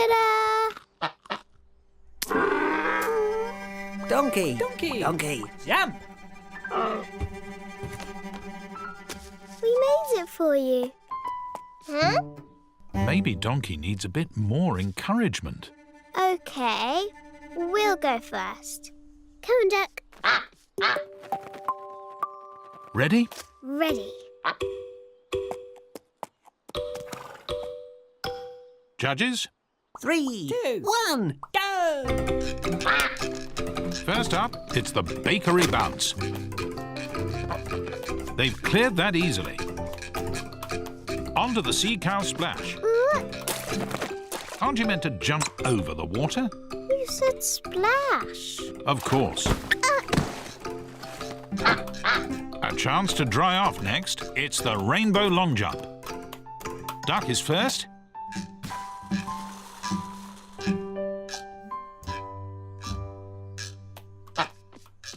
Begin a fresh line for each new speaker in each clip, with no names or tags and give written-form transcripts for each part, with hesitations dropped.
Ta-da!
Donkey!
Donkey!
Donkey!
Jump!
We made it for you. Huh?
Maybe Donkey needs a bit more encouragement.
Okay, we'll go first. Come on, Duck.
Ready?
Ready.
Judges?
3,
2,
1,
go!
First up, it's the bakery bounce. They've cleared that easily. Onto the sea cow splash. Aren't you meant to jump over the water?
You said splash.
Of course. A chance to dry off next. It's the rainbow long jump. Duck is first.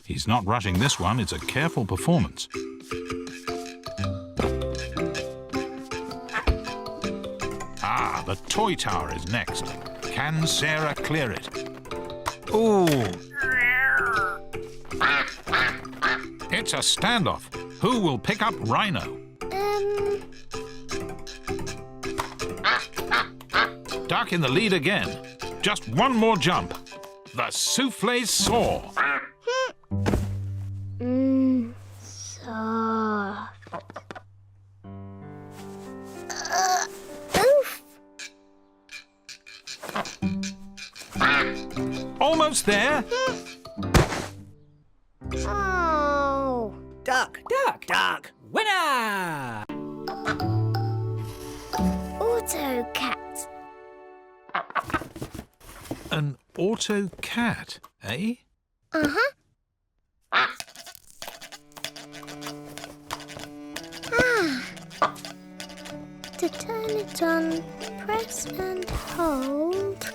He's not rushing this one. It's a careful performance. Ah, the toy tower is next. Can Sarah clear it? Ooh. It's a standoff. Who will pick up Rhino? Duck in the lead again. Just one more jump. The soufflé soar.
Soft. Oof.
Almost there.
Oh.
Duck!
Duck!
Duck!
Winner!
Auto cat.
An auto cat, eh?
Uh-huh. To turn it on, press and hold.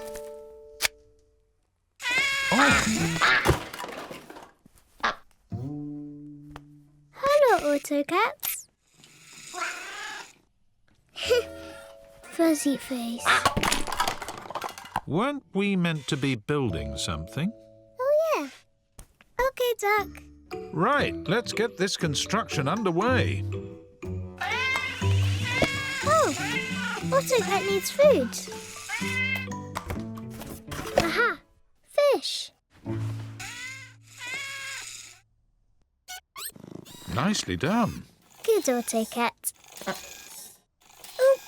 Oh,
Hello, AutoCats. Fuzzy face.
weren't we meant to be building something?
Oh, yeah. Okay, Duck.
Right, let's get this construction underway.
Oh, AutoCat needs food. Aha, fish.
Nicely done.
Good, AutoCat. Oh,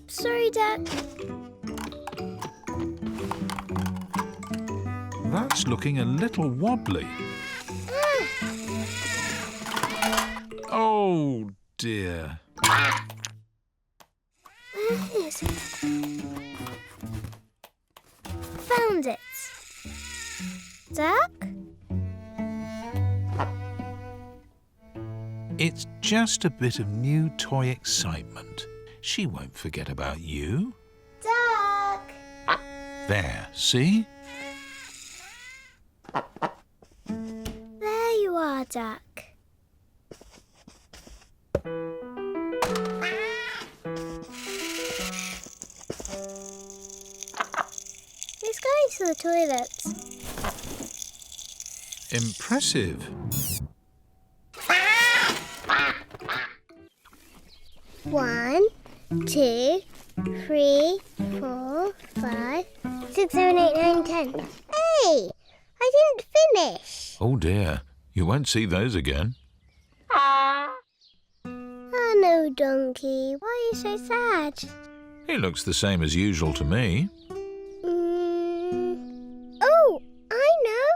sorry, Duck.
That's looking a little wobbly. Oh, dear.
Where is it? Found it. Duck?
It's just a bit of new toy excitement. She won't forget about you.
Duck!
There, see?
There you are, Duck. He's going to the toilet.
Impressive.
One, 2, 3, 4, 5, 6, 7, 8, 9, 10. Hey! I didn't finish.
Oh, dear. You won't see those again.
Oh no, Donkey. Why are you so sad?
He looks the same as usual to me.
Oh, I know.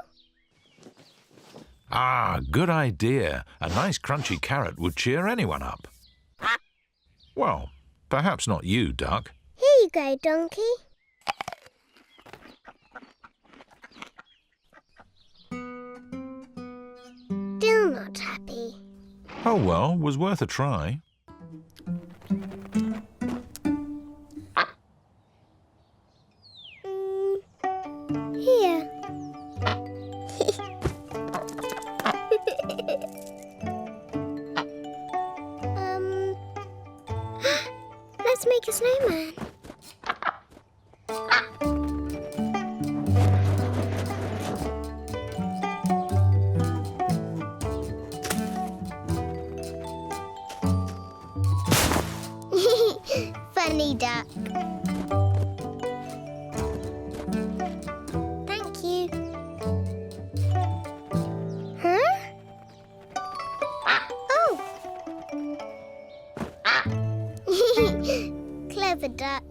Ah, good idea. A nice crunchy carrot would cheer anyone up. Well, perhaps not you, Duck.
Here you go, Donkey. Still not happy.
Oh, well, was worth a try.
Here. Let's make a snowman. Mummy duck. Thank you. Huh? Oh! Clever duck.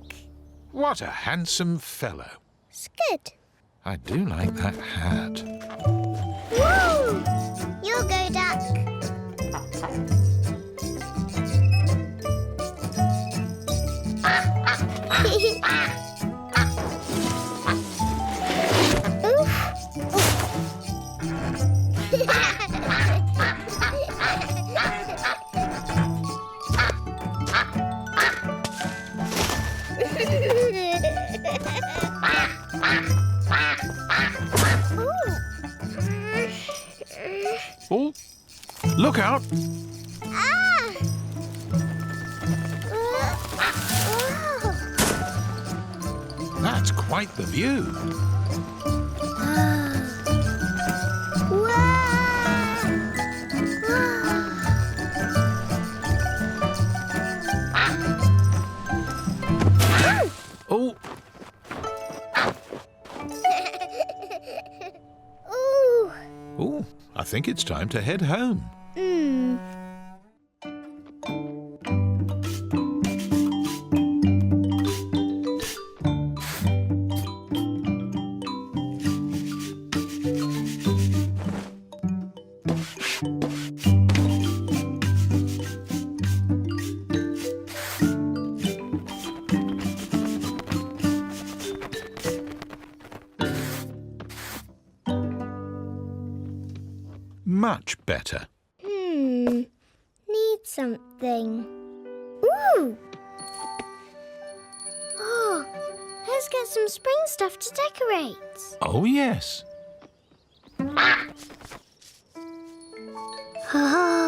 What a handsome fellow.
It's good.
I do like that hat.
Woo! You'll go, duck.
Oh, look out.
Ah!
That's quite the view. Oh,
Ooh.
oh, I think it's time to head home. Much better.
Need something. Ooh! Oh, let's get some spring stuff to decorate.
Oh, yes.
Ah!